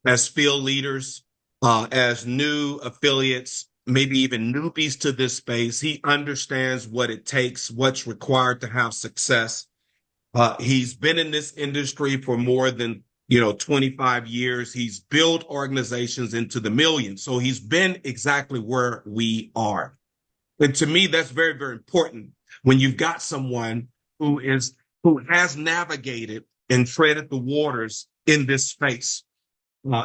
as field leaders, as new affiliates, maybe even newbies to this space. He understands what it takes, what's required to have success. He's been in this industry for more than 25 years. He's built organizations into the millions. So he's been exactly where we are. And to me, that's very, very important when you've got someone who has navigated and treaded the waters in this space.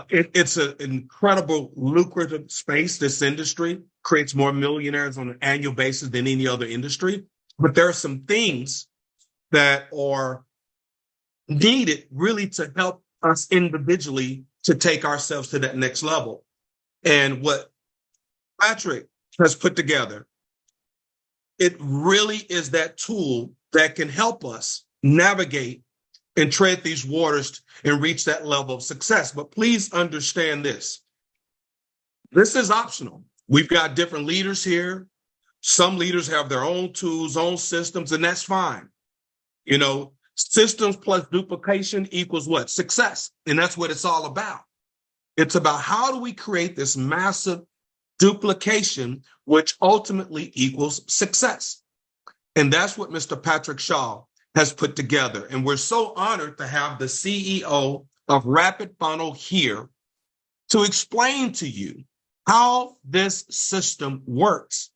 It's an incredible lucrative space. This industry creates more millionaires on an annual basis than any other industry. But there are some things that are needed really to help us individually to take ourselves to that next level. And what Patrick has put together, it really is that tool that can help us navigate and tread these waters and reach that level of success. But please understand this. This is optional. We've got different leaders here. Some leaders have their own tools, own systems, and that's fine. Systems plus duplication equals what? Success. And that's what it's all about. It's about how do we create this massive duplication, which ultimately equals success. And that's what Mr. Patrick Shaw has put together. And we're so honored to have the CEO of Rapid Funnel here to explain to you how this system works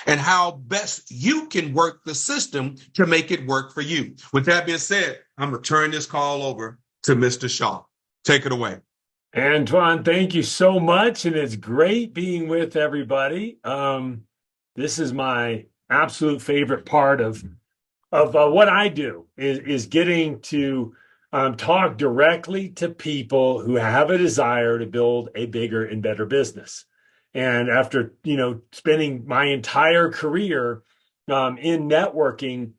and how best you can work the system to make it work for you. With that being said, I'm going to turn this call over to Mr. Shaw. Take it away. Antoine, thank you so much. And it's great being with everybody. This is my absolute favorite part of what I do is getting to talk directly to people who have a desire to build a bigger and better business. And after, spending my entire career in networking,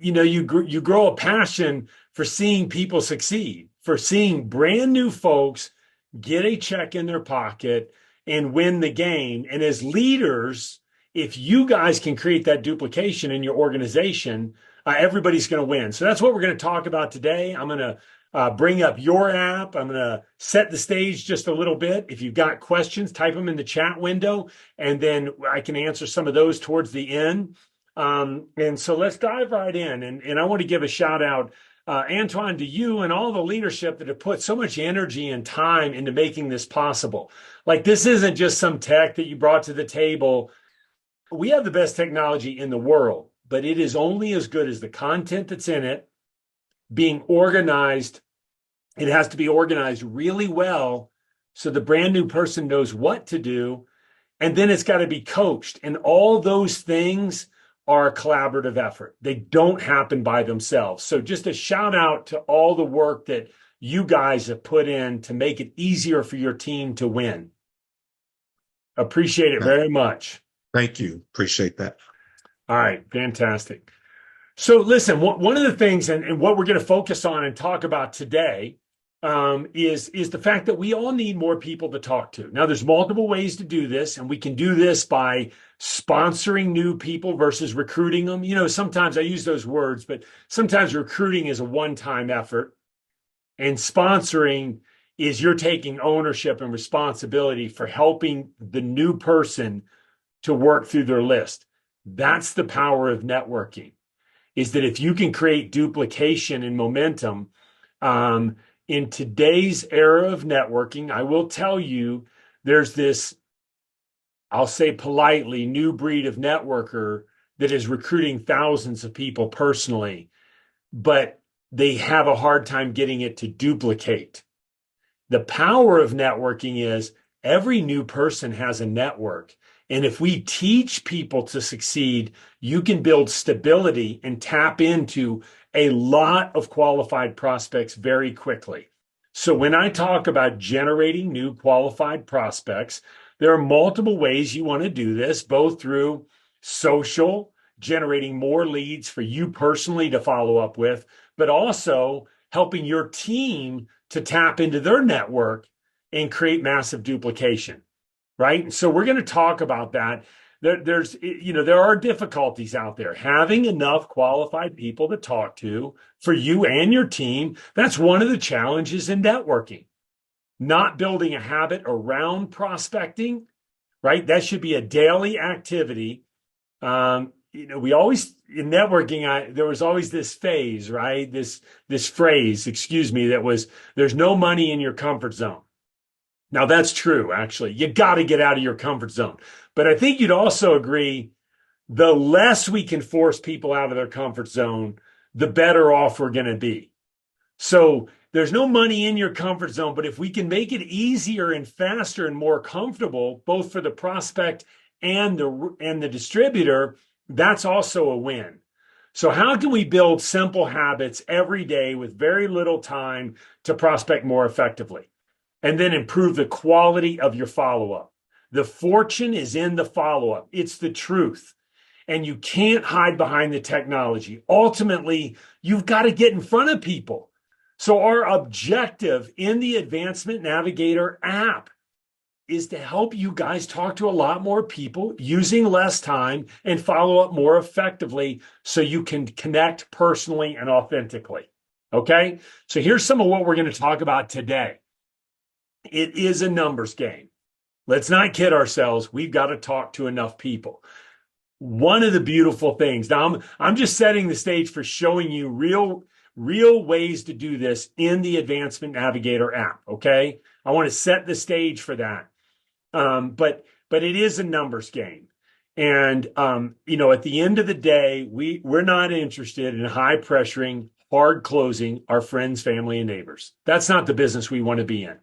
you grow a passion for seeing people succeed, for seeing brand new folks get a check in their pocket and win the game. And as leaders, if you guys can create that duplication in your organization, everybody's going to win. So that's what we're going to talk about today. I'm going to bring up your app. I'm going to set the stage just a little bit. If you've got questions, type them in the chat window, and then I can answer some of those towards the end. And so let's dive right in. And I want to give a shout out, Antoine, to you and all the leadership that have put so much energy and time into making this possible. Like, this isn't just some tech that you brought to the table. We have the best technology in the world, but it is only as good as the content that's in it being organized. It has to be organized really well so the brand new person knows what to do. And then it's got to be coached. And all those things are a collaborative effort. They don't happen by themselves. So just a shout out to all the work that you guys have put in to make it easier for your team to win. Appreciate it very much. Thank you. Appreciate that. All right. Fantastic. So listen, one of the things and what we're going to focus on and talk about today is the fact that we all need more people to talk to. Now, there's multiple ways to do this, and we can do this by sponsoring new people versus recruiting them. Sometimes I use those words, but sometimes recruiting is a one-time effort, and sponsoring is you're taking ownership and responsibility for helping the new person to work through their list. That's the power of networking, is that if you can create duplication and momentum, in today's era of networking, I will tell you, there's this, I'll say politely, new breed of networker that is recruiting thousands of people personally, but they have a hard time getting it to duplicate. The power of networking is every new person has a network. And if we teach people to succeed, you can build stability and tap into a lot of qualified prospects very quickly. So when I talk about generating new qualified prospects, there are multiple ways you want to do this, both through social, generating more leads for you personally to follow up with, but also helping your team to tap into their network and create massive duplication. Right. So we're going to talk about that. There are difficulties out there. Having enough qualified people to talk to for you and your team, that's one of the challenges in networking. not building a habit around prospecting, right? That should be a daily activity. We always in networking, there was always this phase, right? This phrase, excuse me, that was there's no money in your comfort zone. Now that's true, actually. You got to get out of your comfort zone. But I think you'd also agree the less we can force people out of their comfort zone, the better off we're going to be. So there's no money in your comfort zone, but if we can make it easier and faster and more comfortable, both for the prospect and the distributor, that's also a win. So how can we build simple habits every day with very little time to prospect more effectively? And then improve the quality of your follow-up. The fortune is in the follow-up. It's the truth. And you can't hide behind the technology. Ultimately, you've got to get in front of people. So our objective in the Advancement Navigator app is to help you guys talk to a lot more people using less time and follow up more effectively so you can connect personally and authentically. Okay? So here's some of what we're going to talk about today. It is a numbers game. Let's not kid ourselves. We've got to talk to enough people. One of the beautiful things, now I'm just setting the stage for showing you real ways to do this in the Advancement Navigator app. Okay. I want to set the stage for that. But it is a numbers game. And, at the end of the day, we're not interested in high pressuring, hard closing our friends, family, and neighbors. That's not the business we want to be in.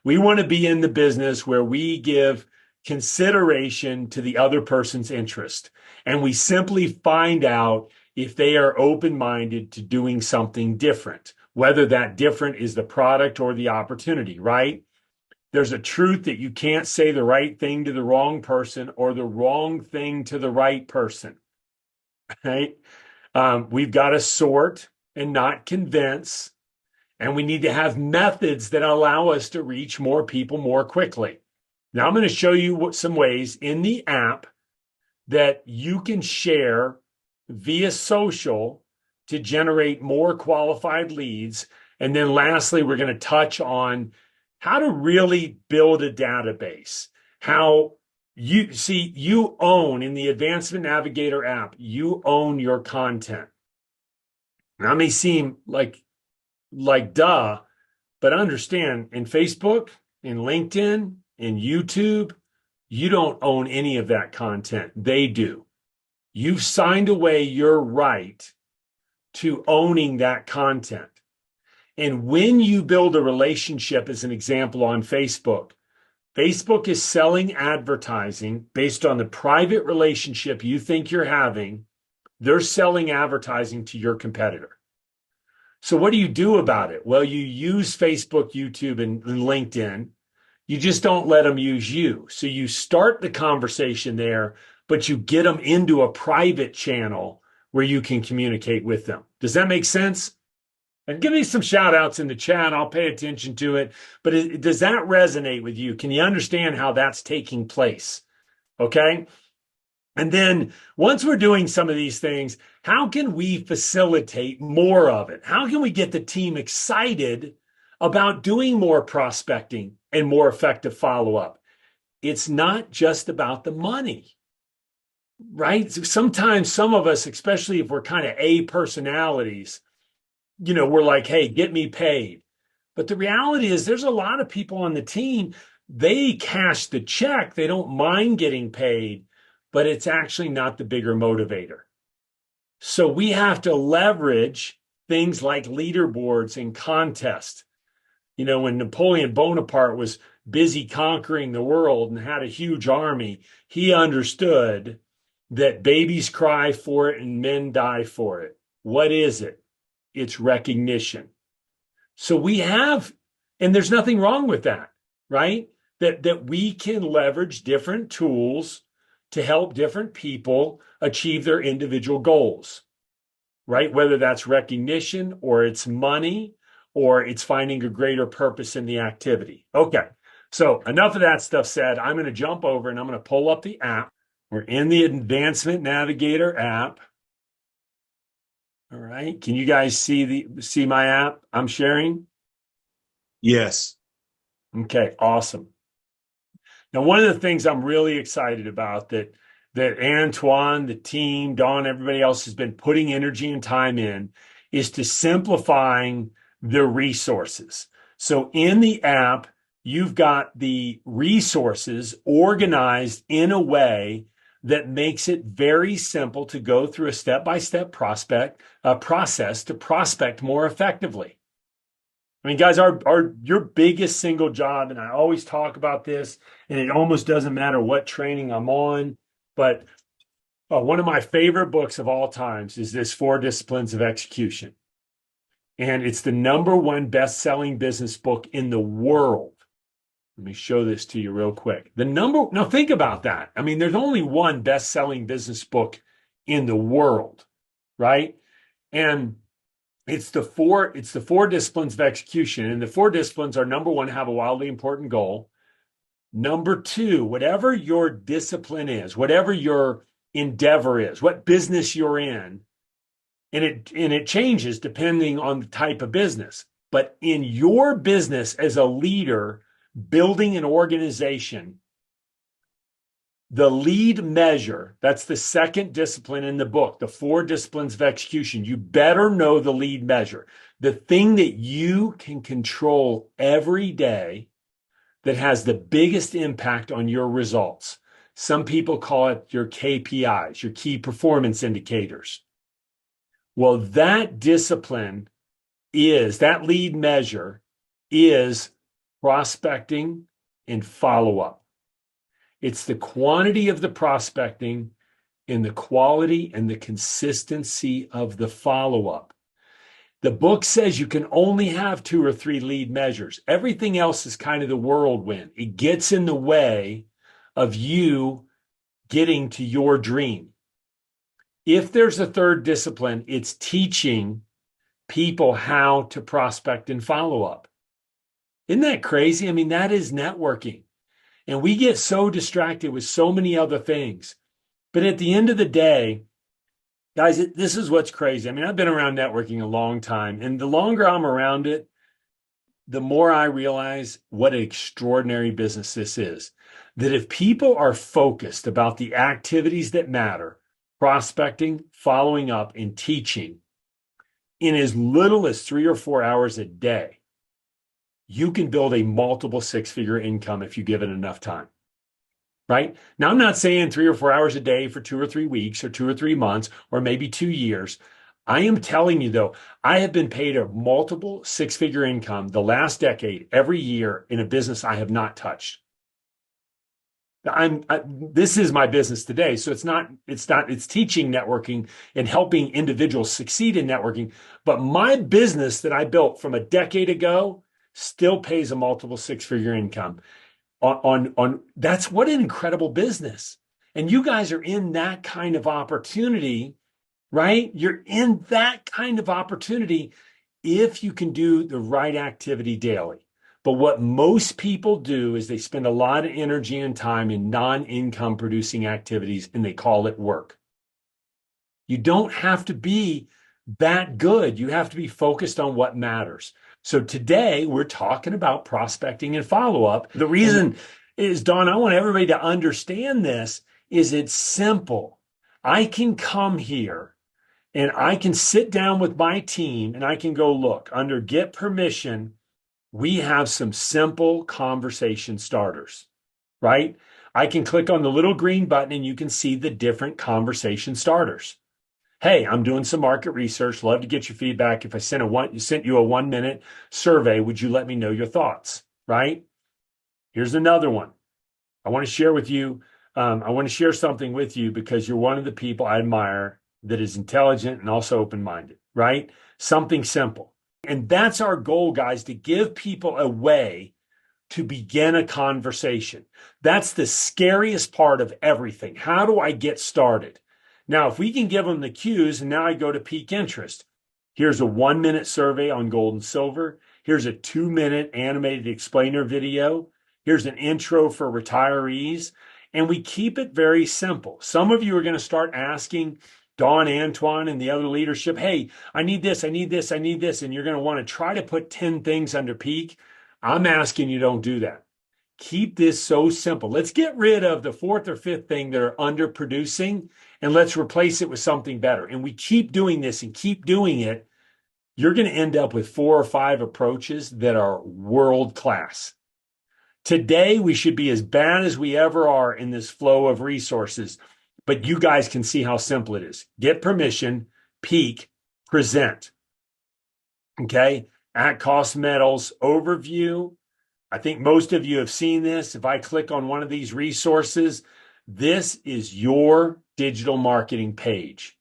We want to be in the business where we give consideration to the other person's interest. And we simply find out if they are open-minded to doing something different, whether that different is the product or the opportunity, right? There's a truth that you can't say the right thing to the wrong person or the wrong thing to the right person, right? We've got to sort and not convince. And we need to have methods that allow us to reach more people more quickly. Now, I'm going to show you some ways in the app that you can share via social to generate more qualified leads. And then lastly, we're going to touch on how to really build a database. How you own in the Advancement Navigator app, you own your content. Now, it may seem like duh, but understand in Facebook, in LinkedIn, in YouTube, you don't own any of that content. They do. You've signed away your right to owning that content. And when you build a relationship, as an example on Facebook, Facebook is selling advertising based on the private relationship you think you're having. They're selling advertising to your competitor. So what do you do about it? Well, you use Facebook, YouTube, and LinkedIn. You just don't let them use you. So you start the conversation there, but you get them into a private channel where you can communicate with them. Does that make sense? And give me some shout outs in the chat. I'll pay attention to it. But does that resonate with you? Can you understand how that's taking place? Okay. And then once we're doing some of these things, how can we facilitate more of it? How can we get the team excited about doing more prospecting and more effective follow-up? It's not just about the money, right? Sometimes some of us, especially if we're kind of A personalities, we're like, hey, get me paid. But the reality is there's a lot of people on the team, they cash the check. They don't mind getting paid, but it's actually not the bigger motivator. So we have to leverage things like leaderboards and contests. When Napoleon Bonaparte was busy conquering the world and had a huge army, he understood that babies cry for it and men die for it. What is it? It's recognition. So we have, and there's nothing wrong with that, right? That we can leverage different tools to help different people achieve their individual goals, right? Whether that's recognition or it's money or it's finding a greater purpose in the activity. Okay, so enough of that stuff said. I'm going to jump over and I'm going to pull up the app. We're in the Advancement Navigator app. All right, can you guys see my app I'm sharing? Yes. Okay, awesome. Now, one of the things I'm really excited about that Antoine, the team, Don, everybody else has been putting energy and time in is to simplifying the resources. So in the app, you've got the resources organized in a way that makes it very simple to go through a step-by-step process to prospect more effectively. I mean, guys, your biggest single job, and I always talk about this, and it almost doesn't matter what training I'm on, but one of my favorite books of all times is this Four Disciplines of Execution. And it's the number one best-selling business book in the world. Let me show this to you real quick. Now think about that. I mean, there's only one best-selling business book in the world, right? And it's the four disciplines of execution. And the four disciplines are: number one, have a wildly important goal. Number two, whatever your discipline is, whatever your endeavor is, what business you're in, and it changes depending on the type of business. But in your business as a leader, building an organization, the lead measure, that's the second discipline in the book, the four disciplines of execution. You better know the lead measure, the thing that you can control every day that has the biggest impact on your results. Some people call it your KPIs, your key performance indicators. Well, that discipline that lead measure is prospecting and follow-up. It's the quantity of the prospecting and the quality and the consistency of the follow-up. The book says you can only have 2 or 3 lead measures. Everything else is kind of the whirlwind. It gets in the way of you getting to your dream. If there's a third discipline, it's teaching people how to prospect and follow up. Isn't that crazy? I mean, that is networking. And we get so distracted with so many other things. But at the end of the day, guys, this is what's crazy. I mean, I've been around networking a long time, and the longer I'm around it, the more I realize what an extraordinary business this is. That if people are focused about the activities that matter, prospecting, following up, and teaching, in as little as 3 or 4 hours a day, you can build a multiple 6-figure income if you give it enough time. Right? Now, I'm not saying 3 or 4 hours a day for 2 or 3 weeks or 2 or 3 months or maybe 2 years. I am telling you, though, I have been paid a multiple 6-figure income the last decade every year in a business I have not touched. This is my business today. So it's teaching networking and helping individuals succeed in networking. But my business that I built from a decade ago still pays a multiple 6-figure income. That's what an incredible business. And you guys are in that kind of opportunity, right? You're in that kind of opportunity if you can do the right activity daily. But what most people do is they spend a lot of energy and time in non-income producing activities, and they call it work. You don't have to be that good. You have to be focused on what matters. So today we're talking about prospecting and follow-up. The reason is, Don, I want everybody to understand this, is it's simple. I can come here and I can sit down with my team and I can go, look, under get permission, we have some simple conversation starters, right? I can click on the little green button and you can see the different conversation starters. Hey, I'm doing some market research. Love to get your feedback. If I sent you a 1-minute survey, would you let me know your thoughts, right? Here's another one. I want to share with you. I want to share something with you because you're one of the people I admire that is intelligent and also open-minded, right? Something simple. And that's our goal, guys, to give people a way to begin a conversation. That's the scariest part of everything. How do I get started? Now, if we can give them the cues, and now I go to peak interest. Here's a 1-minute survey on gold and silver. Here's a 2-minute animated explainer video. Here's an intro for retirees. And we keep it very simple. Some of you are going to start asking Don, Antoine, and the other leadership, hey, I need this, I need this, I need this. And you're going to want to try to put 10 things under peak. I'm asking you don't do that. Keep this so simple. Let's get rid of the fourth or fifth thing that are underproducing and let's replace it with something better. And we keep doing this and keep doing it. You're going to end up with 4 or 5 approaches that are world class. Today, we should be as bad as we ever are in this flow of resources, but you guys can see how simple it is. Get permission, peak, present. Okay. At cost metals overview. I think most of you have seen this. If I click on one of these resources, this is your digital marketing page.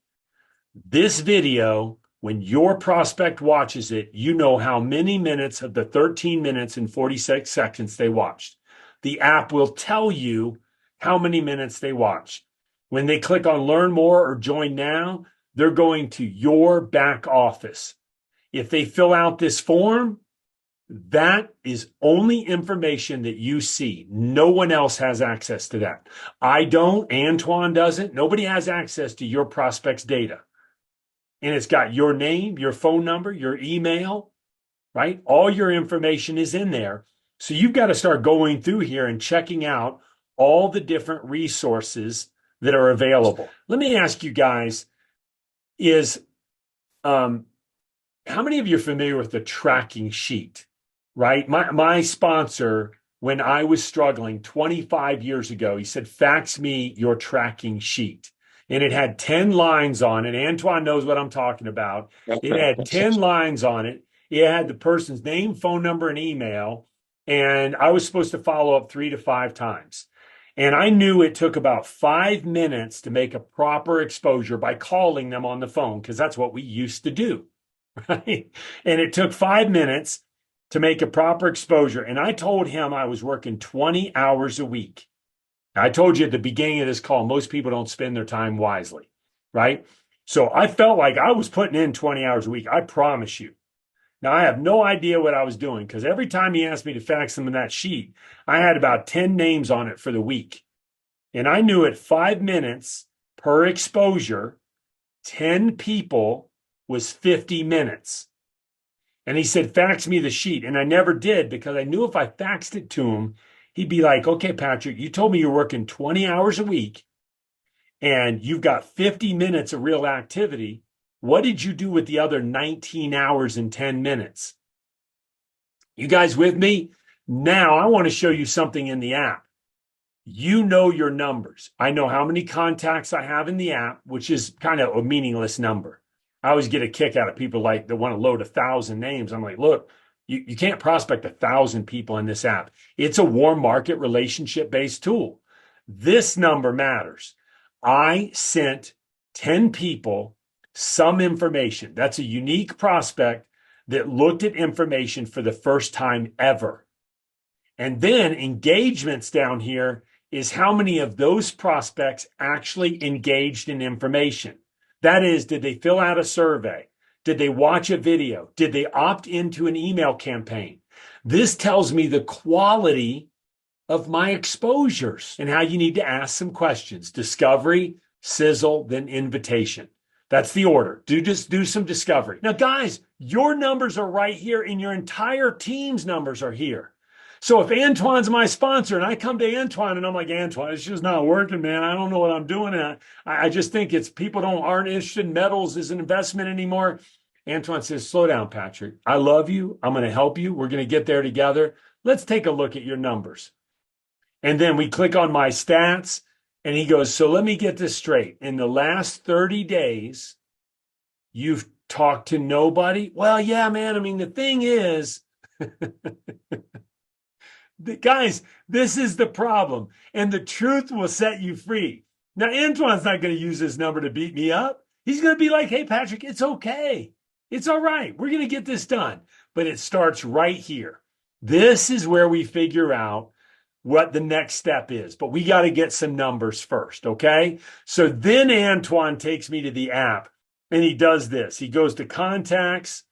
This video, when your prospect watches it, you know how many minutes of the 13 minutes and 46 seconds they watched. The app will tell you how many minutes they watched. When they click on learn more or join now, they're going to your back office. If they fill out this form, that is only information that you see. No one else has access to that. I don't. Antoine doesn't. Nobody has access to your prospect's data. And it's got your name, your phone number, your email, right? All your information is in there. So you've got to start going through here and checking out all the different resources that are available. Let me ask you guys, how many of you are familiar with the tracking sheet? Right? My sponsor, when I was struggling 25 years ago, he said, fax me your tracking sheet. And it had 10 lines on it. Antoine knows what I'm talking about. It had 10 lines on it. It had the person's name, phone number, and email. And I was supposed to follow up 3 to 5 times. And I knew it took about 5 minutes to make a proper exposure by calling them on the phone, because that's what we used to do. Right? And it took 5 minutes to make a proper exposure. And I told him I was working 20 hours a week. I told you at the beginning of this call, most people don't spend their time wisely, right? So I felt like I was putting in 20 hours a week. I promise you. Now, I have no idea what I was doing, because every time he asked me to fax him that sheet, I had about 10 names on it for the week. And I knew at 5 minutes per exposure, 10 people was 50 minutes. And he said, fax me the sheet. And I never did, because I knew if I faxed it to him, he'd be like, okay, Patrick, you told me you're working 20 hours a week and you've got 50 minutes of real activity. What did you do with the other 19 hours and 10 minutes? You guys with me? Now I want to show you something in the app. You know your numbers. I know how many contacts I have in the app, which is kind of a meaningless number. I always get a kick out of people like that want to load 1,000 names. I'm like, look, you can't prospect 1,000 people in this app. It's a warm market relationship-based tool. This number matters. I sent 10 people some information. That's a unique prospect that looked at information for the first time ever. And then engagements down here is how many of those prospects actually engaged in information. That is, did they fill out a survey? Did they watch a video? Did they opt into an email campaign? This tells me the quality of my exposures and how you need to ask some questions. Discovery, sizzle, then invitation. That's the order. Just do some discovery. Now, guys, your numbers are right here and your entire team's numbers are here. So if Antoine's my sponsor and I come to Antoine and I'm like, Antoine, it's just not working, man. I don't know what I'm doing. I just think it's people aren't interested in metals as an investment anymore. Antoine says, slow down, Patrick. I love you. I'm going to help you. We're going to get there together. Let's take a look at your numbers. And then we click on my stats and he goes, so let me get this straight. In the last 30 days, you've talked to nobody? Well, yeah, man. I mean, the thing is, guys, this is the problem. And the truth will set you free. Now, Antoine's not going to use this number to beat me up. He's going to be like, hey, Patrick, it's okay. It's all right. We're going to get this done. But it starts right here. This is where we figure out what the next step is. But we got to get some numbers first, okay? So then Antoine takes me to the app and he does this. He goes to contacts.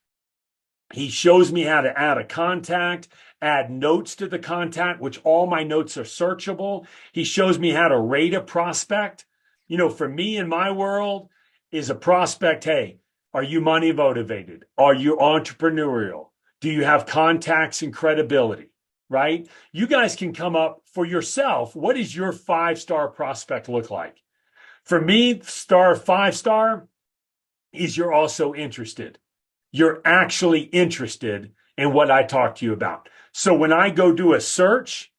He shows me how to add a contact, add notes to the contact, which all my notes are searchable. He shows me how to rate a prospect. You know, for me in my world is a prospect, hey, are you money motivated? Are you entrepreneurial? Do you have contacts and credibility, right? You guys can come up for yourself. What does your 5-star prospect look like? For me, 5-star is you're also interested. You're actually interested in what I talk to you about. So when I go do a search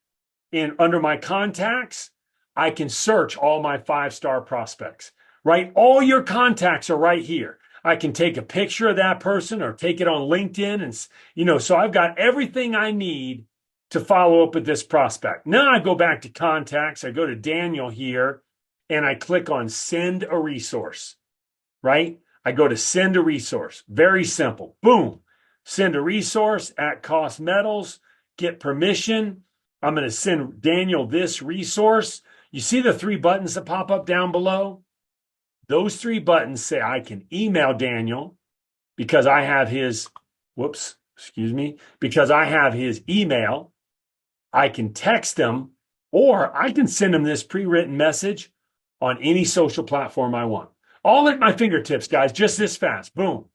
under my contacts, I can search all my 5-star prospects, right? All your contacts are right here. I can take a picture of that person or take it on LinkedIn. And, so I've got everything I need to follow up with this prospect. Now I go back to contacts. I go to Daniel here and I click on send a resource, right? I go to send a resource. Very simple. Boom. Send a resource at cost metals, get permission. I'm going to send Daniel this resource. You see the 3 buttons that pop up down below? Those 3 buttons say I can email Daniel because I have his, because I have his email. I can text him, or I can send him this pre-written message on any social platform I want. All at my fingertips, guys, just this fast. Boom.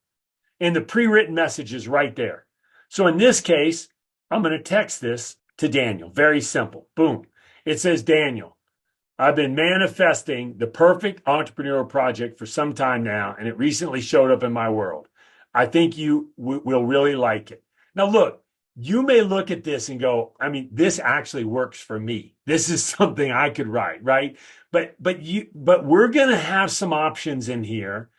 And the pre-written message is right there. So in this case, I'm going to text this to Daniel. Very simple. Boom. It says, Daniel, I've been manifesting the perfect entrepreneurial project for some time now, and it recently showed up in my world. I think you will really like it. Now, look, you may look at this and go, I mean, this actually works for me. This is something I could write, right? But we're going to have some options in here.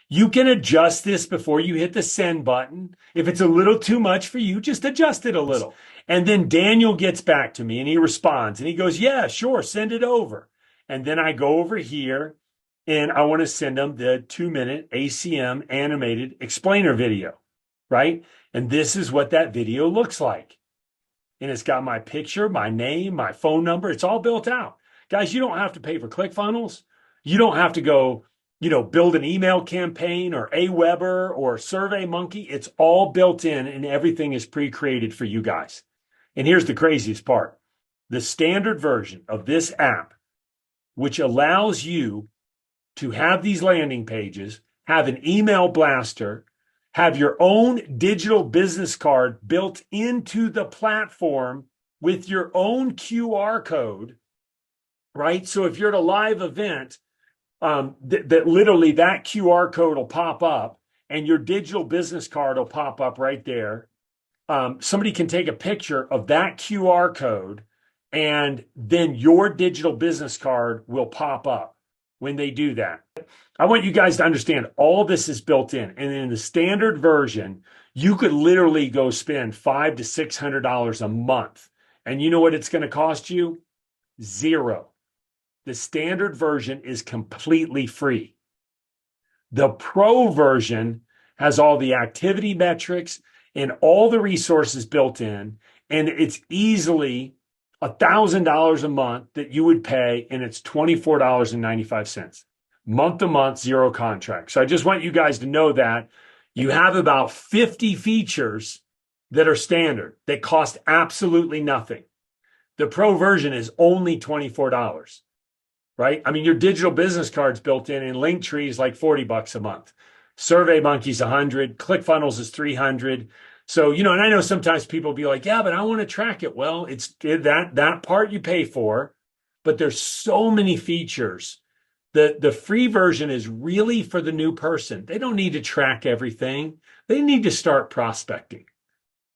You can adjust this before you hit the send button. If it's a little too much for you, just adjust it a little. And then Daniel gets back to me and he responds and he goes, yeah, sure, send it over. And then I go over here and I want to send them the 2-minute ACM animated explainer video, right? And this is what that video looks like. And it's got my picture, my name, my phone number. It's all built out. Guys, you don't have to pay for ClickFunnels. You don't have to go, build an email campaign or Aweber or SurveyMonkey. It's all built in and everything is pre-created for you guys. And here's the craziest part. The standard version of this app, which allows you to have these landing pages, have an email blaster, have your own digital business card built into the platform with your own QR code, right? So if you're at a live event, that literally that QR code will pop up and your digital business card will pop up right there. Somebody can take a picture of that QR code and then your digital business card will pop up when they do that. I want you guys to understand all this is built in. And in the standard version, you could literally go spend $500 to $600 a month. And you know what it's going to cost you? $0. The standard version is completely free. The pro version has all the activity metrics and all the resources built in, and it's easily $1,000 a month that you would pay, and it's $24.95. Month to month, 0 contract. So I just want you guys to know that you have about 50 features that are standard that cost absolutely nothing. The pro version is only $24. Right? I mean, your digital business card's built in, and Linktree is like $40 a month. SurveyMonkey's $100. ClickFunnels is $300. So, and I know sometimes people will be like, yeah, but I want to track it. Well, it's that part you pay for, but there's so many features. The free version is really for the new person. They don't need to track everything. They need to start prospecting.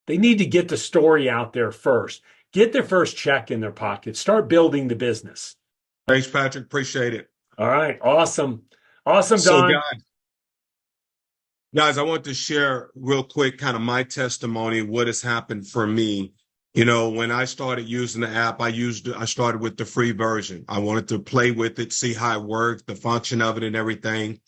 They need to get the story out there first. Get their first check in their pocket. Start building the business. Thanks, Patrick. Appreciate it. All right. Awesome. Awesome, So, Don. guys, I want to share real quick kind of my testimony, what has happened for me. When I started using the app, I started with the free version. I wanted to play with it, see how it worked, the function of it and everything.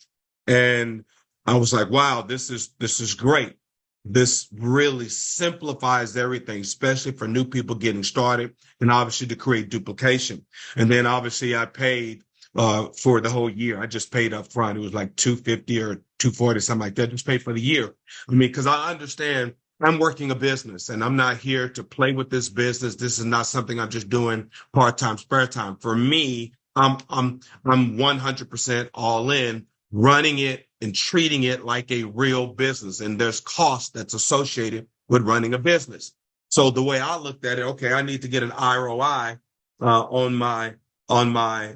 And I was like, wow, this is great. This really simplifies everything, especially for new people getting started, and obviously to create duplication. And then obviously I paid for the whole year. I just paid up front. It was like $250 or $240, something like that. Just paid for the year. I mean, because I understand I'm working a business and I'm not here to play with this business. This is not something I'm just doing part-time, spare time. For me, I'm 100% all in, running it and treating it like a real business. And there's cost that's associated with running a business. So the way I looked at it, okay, I need to get an ROI on my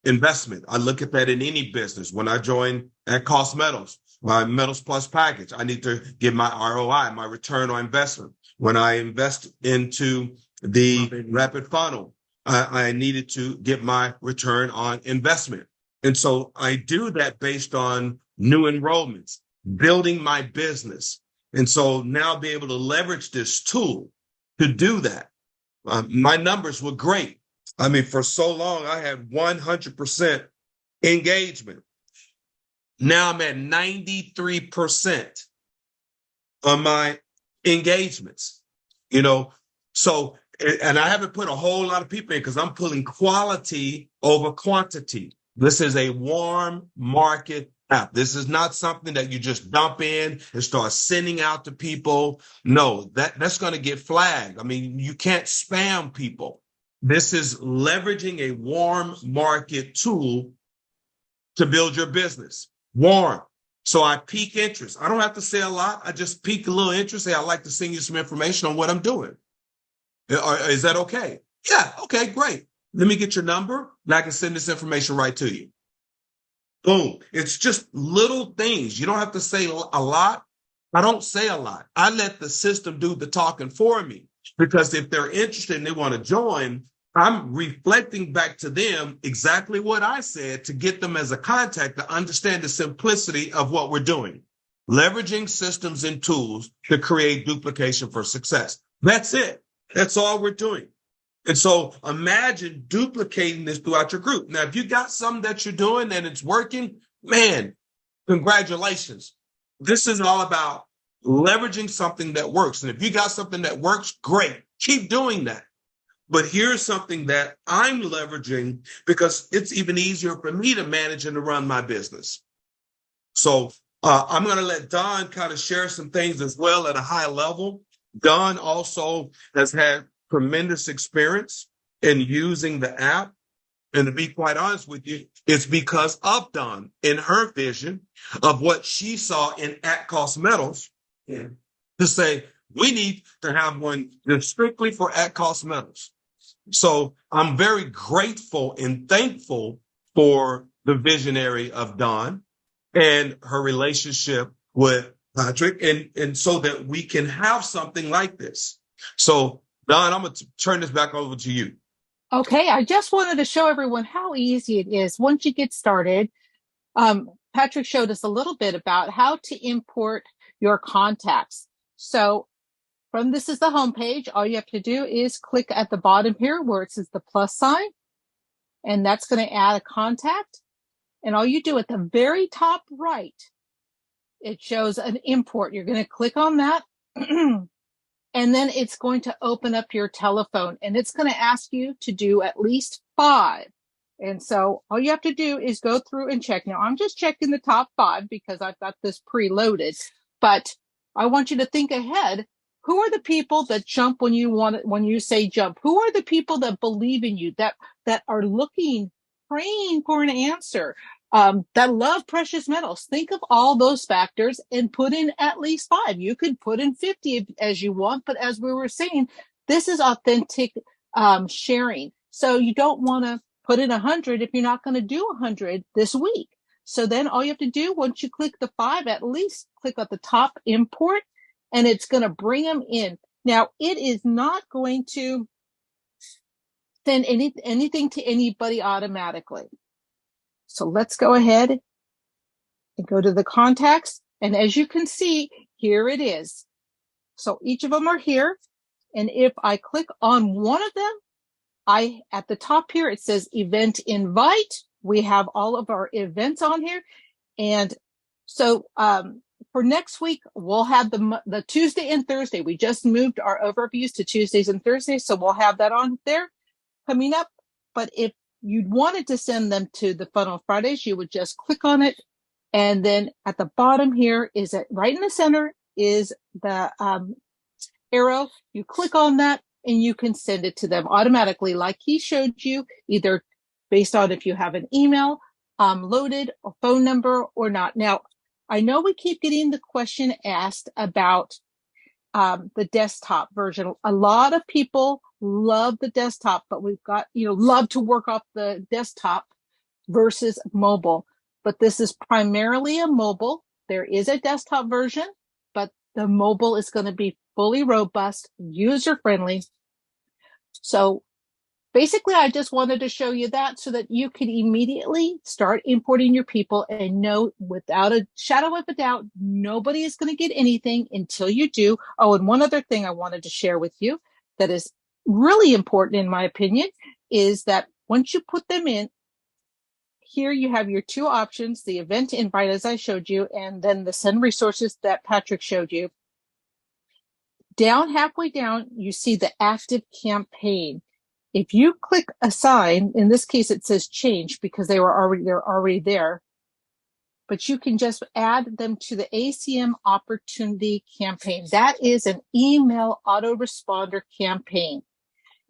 investment. I look at that in any business. When I join at Cost Metals, my Metals Plus package, I need to get my ROI, my return on investment. When I invest into the Rapid Funnel, I needed to get my return on investment. And so I do that based on new enrollments, building my business. And so now be able to leverage this tool to do that. My numbers were great. I mean, for so long, I had 100% engagement. Now I'm at 93% on my engagements, so, and I haven't put a whole lot of people in because I'm pulling quality over quantity. This is a warm market app. This is not something that you just dump in and start sending out to people. No, that's going to get flagged. I mean, you can't spam people. This is leveraging a warm market tool to build your business. Warm. So I pique interest. I don't have to say a lot. I just pique a little interest. Say, I'd like to send you some information on what I'm doing. Is that okay? Yeah. Okay, great. Let me get your number and I can send this information right to you. Boom. It's just little things. You don't have to say a lot. I don't say a lot. I let the system do the talking for me, because if they're interested and they want to join, I'm reflecting back to them exactly what I said to get them as a contact to understand the simplicity of what we're doing. Leveraging systems and tools to create duplication for success. That's it. That's all we're doing. And so imagine duplicating this throughout your group. Now, if you got something that you're doing and it's working, man, congratulations. This is all about leveraging something that works. And if you got something that works, great. Keep doing that. But here's something that I'm leveraging because it's even easier for me to manage and to run my business. So I'm going to let Don kind of share some things as well at a high level. Don also has had tremendous experience in using the app. And to be quite honest with you, it's because of Don and her vision of what she saw at Cost Metals to say, we need to have one that's strictly for at Cost Metals. So I'm very grateful and thankful for the visionary of Don and her relationship with Patrick, and so that we can have something like this. So, Don, I'm going to turn this back over to you. Okay, I just wanted to show everyone how easy it is once you get started. Patrick showed us a little bit about how to import your contacts. So this is the home page. All you have to do is click at the bottom here where it says the plus sign, and that's going to add a contact. And all you do at the very top right, it shows an import. You're going to click on that. And then it's going to open up your telephone, and it's going to ask you to do at least 5. And so all you have to do is go through and check. Now, I'm just checking the top 5 because I've got this preloaded, but I want you to think ahead. Who are the people that jump when you say jump? Who are the people that believe in you, that are looking, praying for an answer, that love precious metals? Think of all those factors and put in at least 5. You could put in 50 as you want, but as we were saying, this is authentic sharing. So you don't want to put in 100 if you're not going to do 100 this week. So then all you have to do, once you click the 5, at least click at the top import, and it's going to bring them in. Now, it is not going to send anything to anybody automatically. So let's go ahead and go to the contacts. And as you can see, here it is. So each of them are here. And if I click on one of them, at the top here, it says event invite. We have all of our events on here. And so for next week, we'll have the Tuesday and Thursday. We just moved our overviews to Tuesdays and Thursdays. So we'll have that on there coming up. But if you wanted to send them to the Funnel Fridays, you would just click on it. And then at the bottom here is it right in the center is the arrow. You click on that and you can send it to them automatically, like he showed you, either based on if you have an email loaded, a phone number or not. Now, I know we keep getting the question asked about the desktop version. A lot of people love the desktop, but we've got, love to work off the desktop versus mobile. But this is primarily a mobile. There is a desktop version, but the mobile is going to be fully robust, user-friendly. So basically, I just wanted to show you that so that you can immediately start importing your people and know without a shadow of a doubt, nobody is going to get anything until you do. Oh, and one other thing I wanted to share with you that is really important, in my opinion, is that once you put them in, here you have your two options, the event invite, as I showed you, and then the send resources that Patrick showed you. Down, halfway down, you see the active campaign. If you click assign, in this case, it says change because they're already there, but you can just add them to the ACM opportunity campaign. That is an email autoresponder campaign.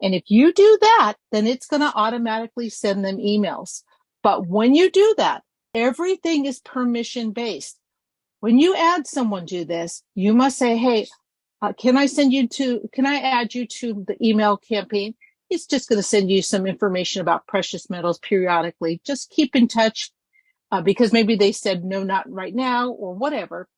And if you do that, then it's going to automatically send them emails. But when you do that, everything is permission based. When you add someone to this, you must say, hey, can I add you to the email campaign? It's just going to send you some information about precious metals periodically. Just keep in touch because maybe they said, no, not right now or whatever.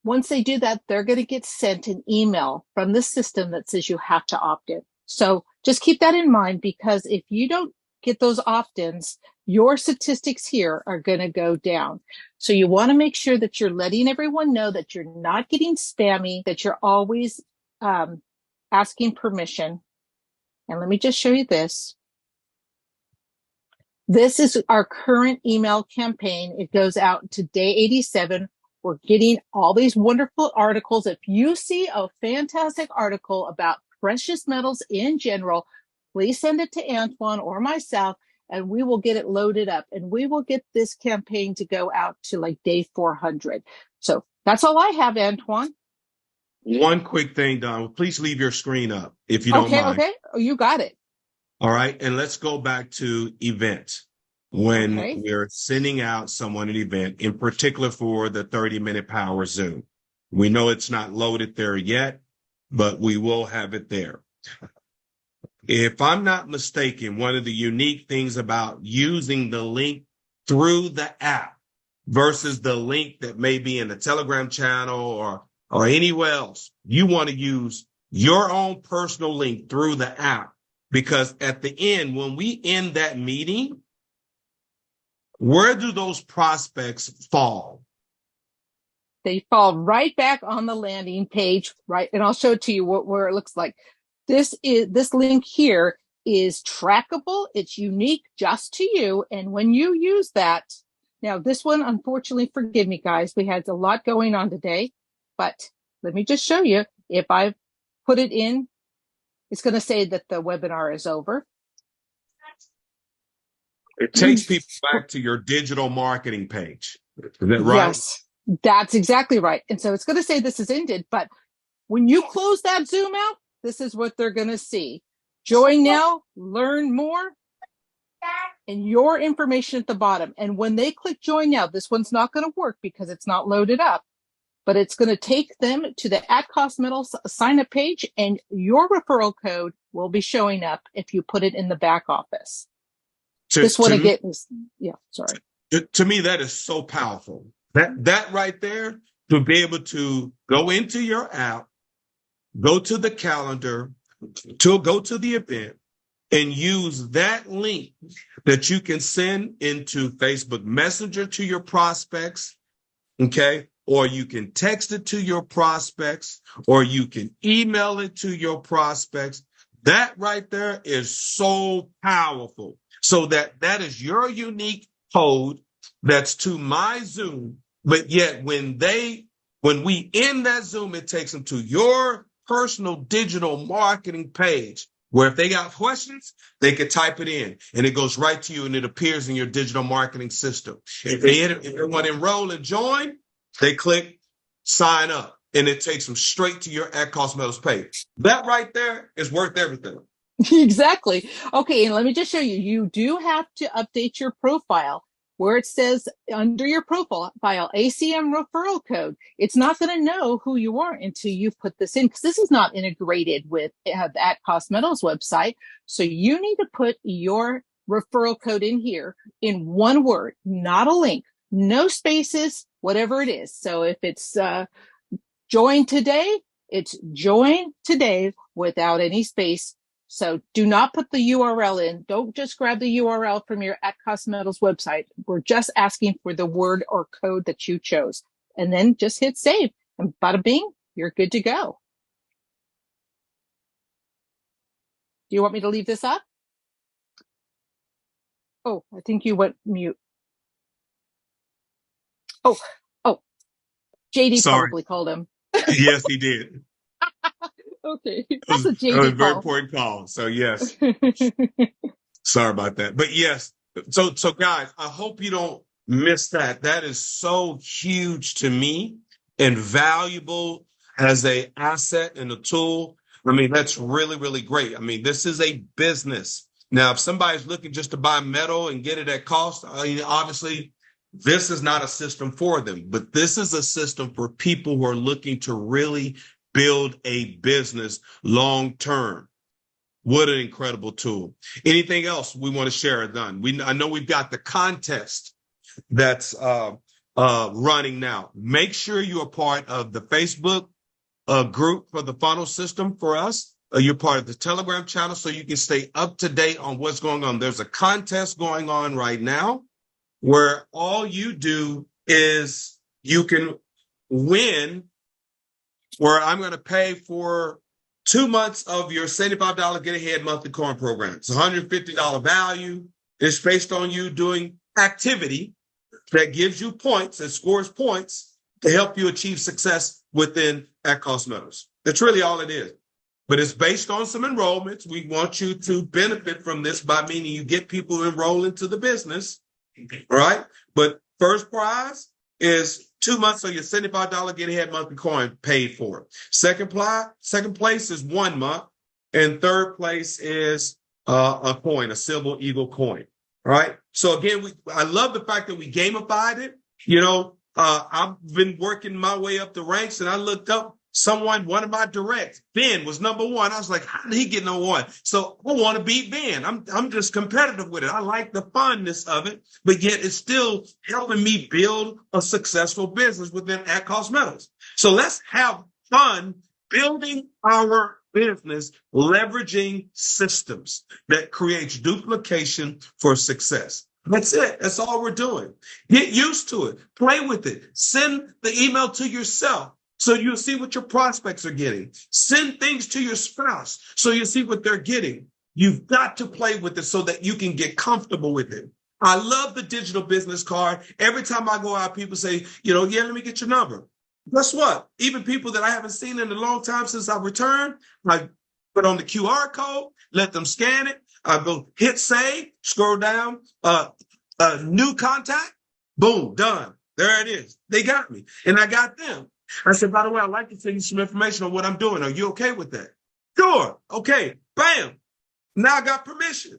Once they do that, they're going to get sent an email from the system that says you have to opt in. So just keep that in mind, because if you don't get those opt-ins, your statistics here are going to go down. So you want to make sure that you're letting everyone know that you're not getting spammy, that you're always asking permission. And let me just show you this. This is our current email campaign. It goes out to day 87. We're getting all these wonderful articles. If you see a fantastic article about precious metals in general, please send it to Antoine or myself, and we will get it loaded up. And we will get this campaign to go out to like day 400. So that's all I have, Antoine. One quick thing, Don. Please leave your screen up if you don't mind. Okay. Oh, you got it. All right. And let's go back to event. When we're sending out someone an event, in particular for the 30-minute power Zoom. We know it's not loaded there yet, but we will have it there. If I'm not mistaken, one of the unique things about using the link through the app versus the link that may be in the Telegram channel or anywhere else, you want to use your own personal link through the app, because at the end, when we end that meeting, where do those prospects fall? They fall right back on the landing page, right? And I'll show it to you where it looks like. This link here is trackable. It's unique just to you. And when you use that, now this one, unfortunately, forgive me, guys, we had a lot going on today, but let me just show you. If I put it in, it's going to say that the webinar is over. It takes people back to your digital marketing page. Is that right? Yes, that's exactly right. And so it's going to say this is ended, but when you close that Zoom out, this is what they're going to see. Join now, learn more, and your information at the bottom. And when they click join now, this one's not going to work because it's not loaded up, but it's going to take them to the @Cost Metals sign up page, and your referral code will be showing up if you put it in the back office. This one again is, yeah, sorry. To me, that is so powerful. That right there, to be able to go into your app, go to the calendar, to go to the event, and use that link that you can send into Facebook Messenger to your prospects, okay? Or you can text it to your prospects, or you can email it to your prospects. That right there is so powerful. So that is your unique code that's to my Zoom, but yet when we end that Zoom, it takes them to your personal digital marketing page, where if they got questions, they can type it in and it goes right to you and it appears in your digital marketing system. If they want to enroll and join, they click sign up and it takes them straight to your @Cost Metals page. That right there is worth everything. Exactly. Okay, and let me just show you. You do have to update your profile. where it says under your profile ACM referral code. It's not going to know who you are until you put this in, because this is not integrated with the AdvNav's website. So you need to put your referral code in here in one word, not a link, no spaces, whatever it is. So if it's join today, it's join today without any space. So do not put the URL in. Don't just grab the URL from your AdvNav's website. We're just asking for the word or code that you chose. And then just hit save. And bada bing, you're good to go. Do you want me to leave this up? Oh, I think you went mute. Oh, JD Sorry. probably called him. Yes, he did. Okay, It that's was a a JD very call. important call. So yes, sorry about that. But yes, so guys, I hope you don't miss that. That is so huge to me and valuable as a asset and a tool. I mean, that's really, really great. I mean, this is a business. Now, if somebody's looking just to buy metal and get it at cost, I mean, obviously, this is not a system for them, but this is a system for people who are looking to really build a business long term. What an incredible tool. Anything else we want to share, Don? I know we've got the contest that's running now. Make sure you're part of the Facebook group for the funnel system for us. You're part of the Telegram channel so you can stay up to date on what's going on. There's a contest going on right now where all you do is you can win, where I'm going to pay for 2 months of your $75 Get Ahead monthly coin program. It's $150 value. It's based on you doing activity that gives you points, that scores points to help you achieve success within AdvNav. That's really all it is. But it's based on some enrollments. We want you to benefit from this by meaning you get people to enroll into the business. All right. But first prize is 2 months of your $75 Get Ahead monthly coin paid for. Second place is 1 month. And third place is a coin, a Silver Eagle coin. All right. So again, I love the fact that we gamified it. You know, I've been working my way up the ranks, and I looked up one of my directs, Ben, was number one. I was like, how did he get number one? So I want to beat Ben. I'm just competitive with it. I like the funness of it, but yet it's still helping me build a successful business within AdvNav. So let's have fun building our business, leveraging systems that creates duplication for success. That's it. That's all we're doing. Get used to it. Play with it. Send the email to yourself so you'll see what your prospects are getting. Send things to your spouse so you see what they're getting. You've got to play with it so that you can get comfortable with it. I love the digital business card. Every time I go out, people say, yeah, let me get your number. Guess what? Even people that I haven't seen in a long time since I returned, I put on the QR code, let them scan it. I go hit save, scroll down, new contact, boom, done. There it is. They got me, and I got them. I said, by the way, I'd like to send you some information on what I'm doing. Are you okay with that? Sure. Okay. Bam. Now I got permission.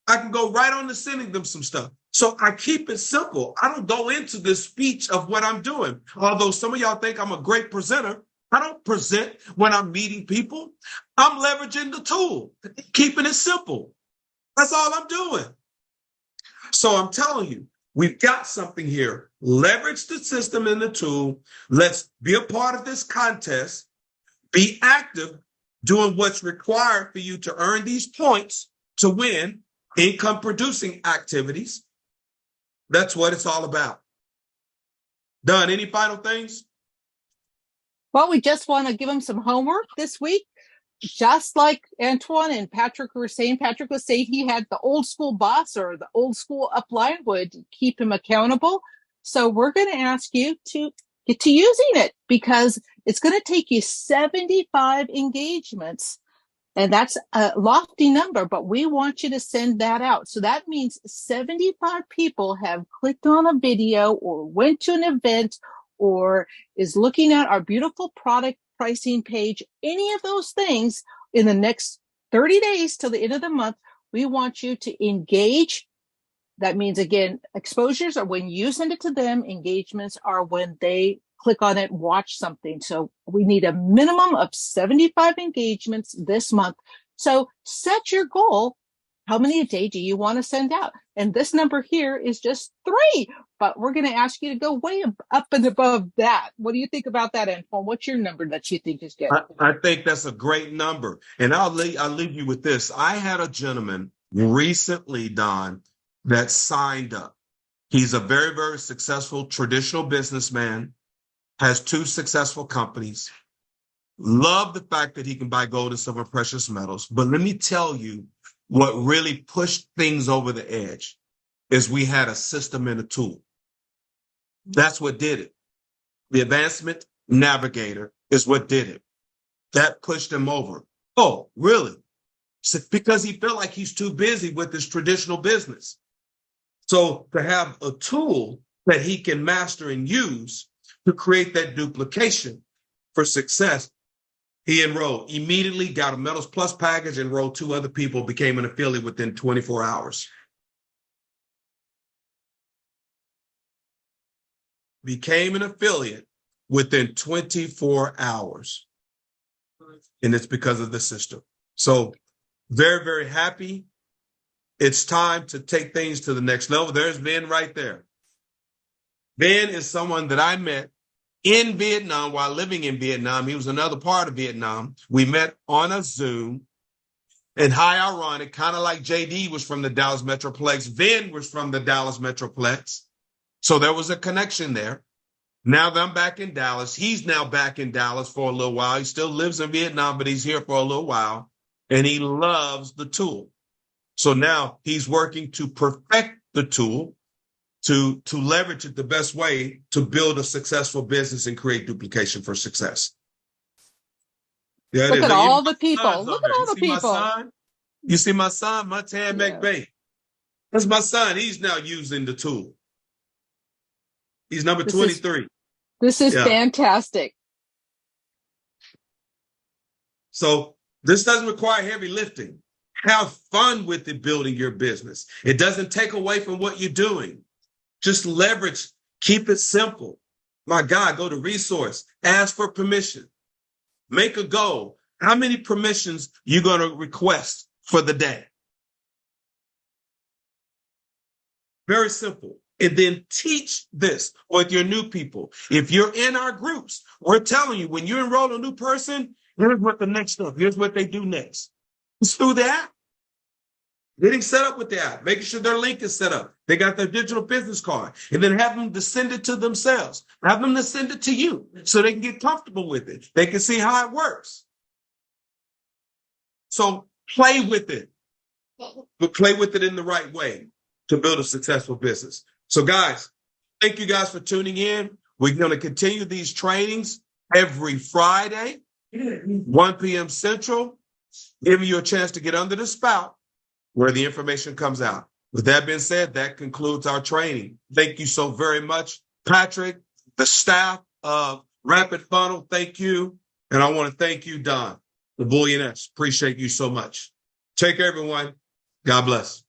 I can go right on to sending them some stuff. So I keep it simple. I don't go into the speech of what I'm doing. Although some of y'all think I'm a great presenter, I don't present when I'm meeting people. I'm leveraging the tool, keeping it simple. That's all I'm doing. So I'm telling you, we've got something here. Leverage the system and the tool. Let's be a part of this contest. Be active, doing what's required for you to earn these points to win income producing activities. That's what it's all about. Done. Any final things? Well, we just want to give them some homework this week. Just like Antoine and Patrick were saying, Patrick was saying he had the old school boss or the old school upline would keep him accountable. So we're going to ask you to get to using it, because it's going to take you 75 engagements. And that's a lofty number, but we want you to send that out. So that means 75 people have clicked on a video or went to an event or is looking at our beautiful product pricing page, any of those things in the next 30 days till the end of the month. We want you to engage That means, again, exposures are when you send it to them. Engagements are when they click on it, watch something. So we need a minimum of 75 engagements this month. So set your goal. How many a day do you want to send out? And this number here is just 3, but we're going to ask you to go way up and above that. What do you think about that, Antoine? What's your number that you think is good? I think that's a great number. And I'll leave you with this. I had a gentleman recently, Don, that signed up. He's a very, very successful traditional businessman, has 2 successful companies. Love the fact that he can buy gold and silver precious metals. But let me tell you what really pushed things over the edge is we had a system and a tool. That's what did it. The Advancement Navigator is what did it. That pushed him over. Oh, really? So, because he felt like he's too busy with his traditional business. So to have a tool that he can master and use to create that duplication for success, he enrolled, immediately got a Metals Plus package, enrolled 2 other people, became an affiliate within 24 hours. Became an affiliate within 24 hours. And it's because of the system. So very, very happy. It's time to take things to the next level. There's Ben right there. Ben is someone that I met in Vietnam while living in Vietnam. He was another part of Vietnam. We met on a Zoom. And how ironic, kind of like JD was from the Dallas Metroplex, Ben was from the Dallas Metroplex. So there was a connection there. Now that I'm back in Dallas, he's now back in Dallas for a little while. He still lives in Vietnam, but he's here for a little while. And he loves the tool. So now he's working to perfect the tool, to leverage it the best way to build a successful business and create duplication for success. Yeah, Look at all the people. Look at all the people. You see my son, Matan McVeigh. That's my son. He's now using the tool. He's number 23. This is fantastic. So this doesn't require heavy lifting. Have fun with it, building your business. It doesn't take away from what you're doing. Just leverage, keep it simple. My God, go to resource, ask for permission, make a goal. How many permissions you going to request for the day? Very simple. And then teach this with your new people. If you're in our groups, we're telling you, when you enroll a new person, here's what the next stuff, here's what they do next. It's through the app. Getting set up with the app, making sure their link is set up. They got their digital business card, and then have them to send it to themselves. Have them to send it to you so they can get comfortable with it. They can see how it works. So play with it, but play with it in the right way to build a successful business. So guys, thank you guys for tuning in. We're going to continue these trainings every Friday, 1 p.m. Central, giving you a chance to get under the spout where the information comes out. With that being said, that concludes our training. Thank you so very much, Patrick, the staff of Rapid Funnel. Thank you. And I want to thank you, Don, the Bullioness. Appreciate you so much. Take care, everyone. God bless.